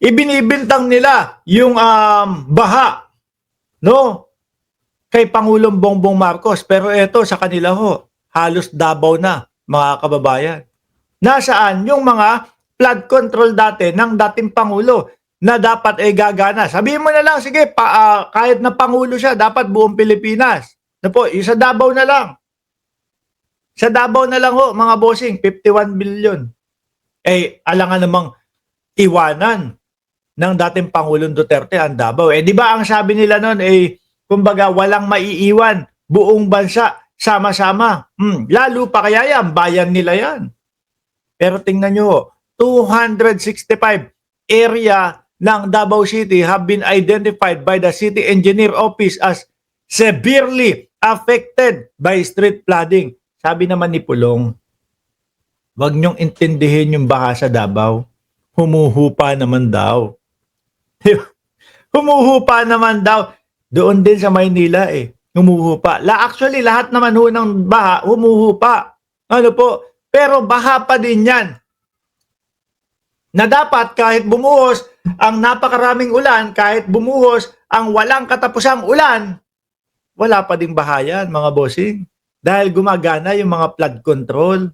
ibinibintang nila yung baha, no? Kay Pangulong Bongbong Marcos. Pero eto sa kanila ho, halos Davao na, mga kababayan. Nasaan yung mga flood control dati ng dating Pangulo na dapat gagana? Sabihin mo na lang, sige, kahit na Pangulo siya, dapat buong Pilipinas. Na po, yung sa Davao na lang. Sa Davao na lang ho, mga bossing, 51 billion. Alangan namang iwanan ng dating Pangulong Duterte ang Davao. Di ba ang sabi nila noon, kumbaga walang maiiwan, buong bansa, sama-sama. Lalo pa kaya yan, bayan nila yan. Pero tingnan nyo, 265 area ng Davao City have been identified by the City Engineer Office as severely affected by street flooding. Sabi naman ni Pulong, wag nyong intindihin yung baha sa Davao. Humuhupa naman daw. Humuhupa naman daw. Doon din sa Maynila humuhupa. Actually, lahat naman ho ng baha, humuhupa. Ano po? Pero baha pa din yan. Na dapat kahit bumuhos ang napakaraming ulan, kahit bumuhos ang walang katapusang ulan, wala pa ding baha yan, mga bossing. Dahil gumagana yung mga flood control.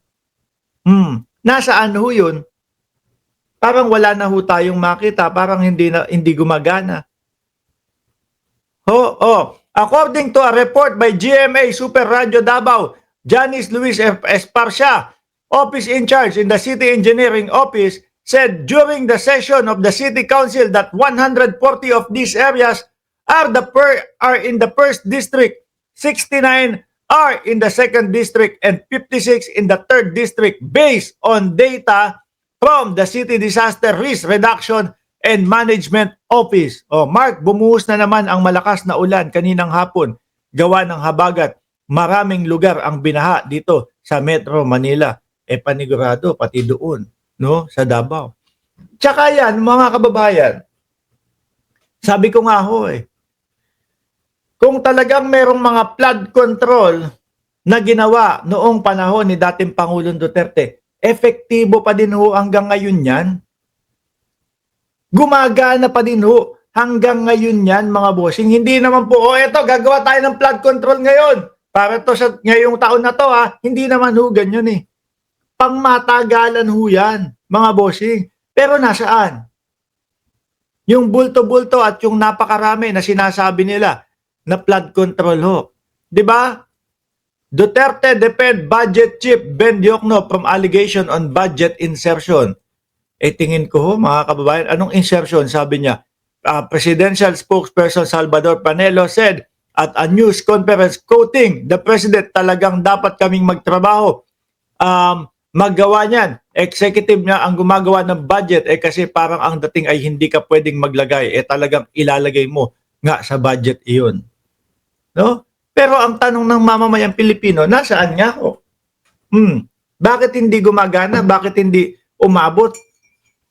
Nasaan ho yun? Parang wala na ho tayong makita, parang hindi gumagana. According to a report by GMA Super Radio Davao, Janice Luis Esparcia, office in charge in the City Engineering Office, said during the session of the City Council that 140 of these areas are in the first district, 69 are in the second district, and 56 in the third district based on data from the City Disaster Risk Reduction and Management Office. Mark, bumuhos na naman ang malakas na ulan kaninang hapon. Gawa ng habagat. Maraming lugar ang binaha dito sa Metro Manila. Panigurado pati doon, no, sa Davao. Tsaka yan, mga kababayan, sabi ko nga ho kung talagang merong mga flood control na ginawa noong panahon ni dating Pangulong Duterte, efektibo pa din ho hanggang ngayon yan. Gumagana pa din ho hanggang ngayon yan, mga bossing. Hindi naman po, eto, gagawa tayo ng flood control ngayon. Para to sa ngayong taon na to, hindi naman ho ganyan Pangmatagalan ho yan, mga bossing. Pero nasaan? Yung bulto-bulto at yung napakarami na sinasabi nila na flood control ho. Diba? Duterte defend budget chief Ben Diokno from allegation on budget insertion. Tingin ko ho, mga kababayan, anong insertion? Sabi niya, Presidential spokesperson Salvador Panelo said at a news conference quoting the President, talagang dapat kaming magtrabaho. Maggawa niyan. Executive niya ang gumagawa ng budget kasi parang ang dating ay hindi ka pwedeng maglagay. Talagang ilalagay mo nga sa budget iyon. No? Pero ang tanong ng mamamayang Pilipino, nasaan nga ako? Bakit hindi gumagana? Bakit hindi umabot?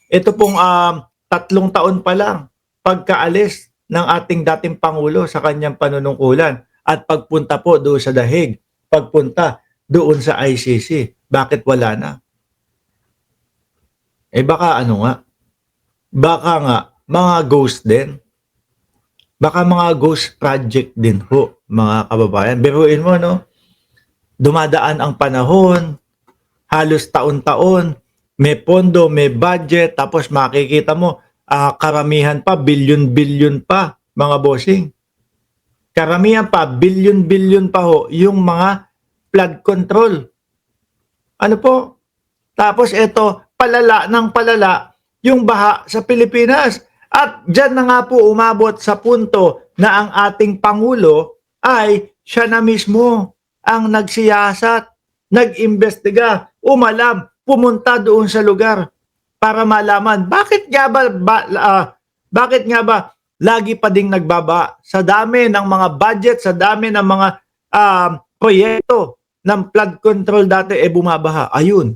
Ito pong 3 taon pa lang pagkaalis ng ating dating Pangulo sa kanyang panunungkulan at pagpunta po doon sa The Hague, pagpunta doon sa ICC. Bakit wala na? Baka ano nga? Baka nga mga ghost din. Baka mga ghost project din ho, mga kababayan. Biruin mo, no? Dumadaan ang panahon, halos taon-taon, may pondo, may budget, tapos makikita mo, karamihan pa, billion-billion pa, mga bossing. Karamihan pa, billion-billion pa ho, yung mga flood control. Ano po? Tapos ito, palala ng palala, yung baha sa Pilipinas. At dyan na nga po umabot sa punto na ang ating Pangulo ay siya na mismo ang nagsiyasat, nag-imbestiga, umalam, pumunta doon sa lugar para malaman bakit nga ba lagi pa ding nagbaba sa dami ng mga budget, sa dami ng mga proyekto ng flood control dati bumabaha. Ayun.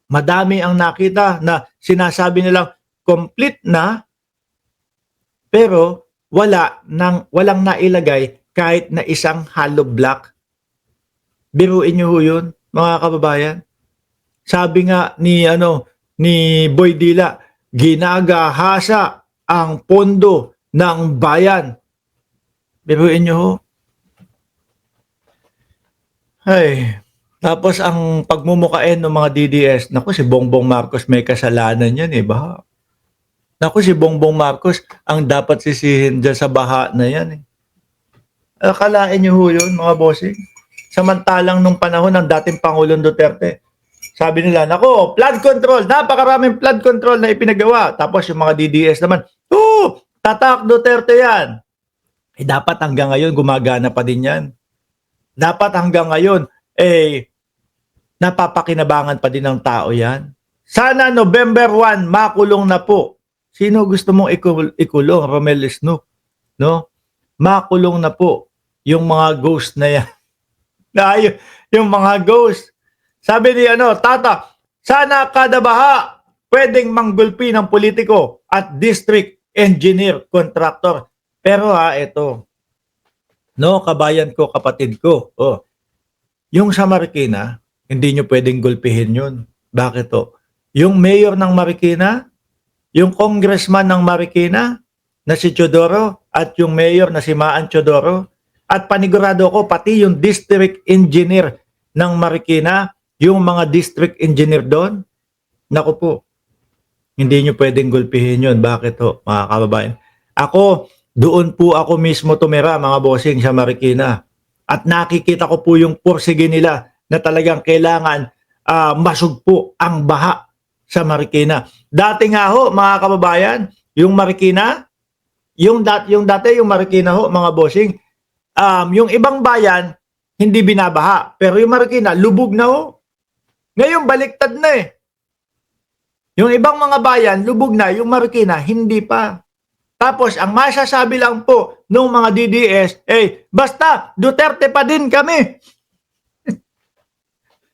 Madami ang nakita na sinasabi nilang complete na pero walang nailagay kahit na isang hollow block. Biruin niyo ho yun, mga kababayan. Sabi nga ni Boy Dila, ginagahasa ang pondo ng bayan. Biruin nyo ho. Ay, tapos ang pagmumukain ng mga DDS, naku si Bongbong Marcos may kasalanan yan eh, baha. Naku si Bongbong Marcos ang dapat sisihin dyan sa baha na yan eh. Akalain nyo ho yun mga bossing. Samantalang nung panahon ng dating Pangulong Duterte, sabi nila, nako, flood control, napakaraming flood control na ipinagawa. Tapos yung mga DDS naman, tatak Duterte yan. Eh dapat hanggang ngayon gumagana pa din yan. Dapat hanggang ngayon, napapakinabangan pa din ng tao yan. Sana November 1, makulong na po. Sino gusto mong ikulong? Romel Snoop, no? Makulong na po yung mga ghost na yan. Yung mga ghost. Sabi ni Tata, sana kada baha pwedeng manggulpi ng politiko at district engineer contractor. Pero ito. No, kabayan ko, kapatid ko. Yung sa Marikina, hindi nyo pwedeng gulpihin yun. Bakit to? Yung mayor ng Marikina, yung congressman ng Marikina na si Chodoro at yung mayor na si Maan Chodoro at panigurado ko pati yung district engineer ng Marikina, yung mga district engineer doon, naku po, hindi nyo pwedeng gulpihin yun. Bakit ho, mga kababayan? Doon po ako mismo tumira, mga bossing, sa Marikina. At nakikita ko po yung porsige nila na talagang kailangan masugpo ang baha sa Marikina. Dati nga ho, mga kababayan, yung Marikina, yung dati yung Marikina ho, mga bossing, yung ibang bayan, hindi binabaha. Pero yung Marikina, lubog na ho. Ngayon, baliktad na eh. Yung ibang mga bayan, lubog na. Yung Marikina, hindi pa. Tapos, ang masasabi lang po ng mga DDS, basta, Duterte pa din kami.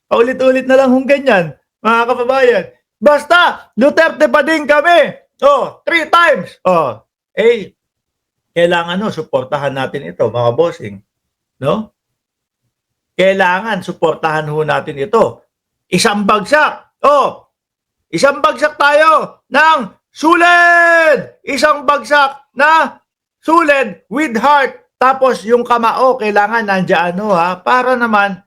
Paulit-ulit na lang kung ganyan, mga kababayan. Basta, Duterte pa din kami. 3 times. Kailangan suportahan natin ito, mga bossing. No? Kailangan suportahan ho natin ito. Isang bagsak. Isang bagsak tayo ng suled. Isang bagsak na suled with heart. Tapos yung kamao, kailangan nandiyan para naman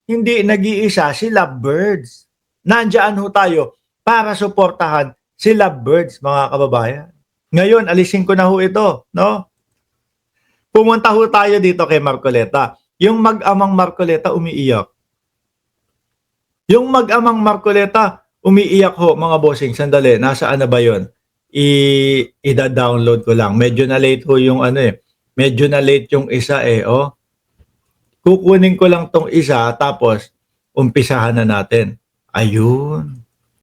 hindi nag-iisa si Lovebirds. Nandiyan ho tayo para suportahan si Lovebirds, mga kababayan. Ngayon, alisin ko na ho ito, no? Pumunta ho tayo dito kay Marcoleta. Yung mag-amang Marcoleta umiiyak. Yung mag-amang Marcoleta, umiiyak ho, mga bossing. Sandali, nasaan na ba yun? I-download ko lang. Medyo na late ho yung Medyo na late yung isa Kukunin ko lang tong isa, tapos umpisahan na natin. Ayun.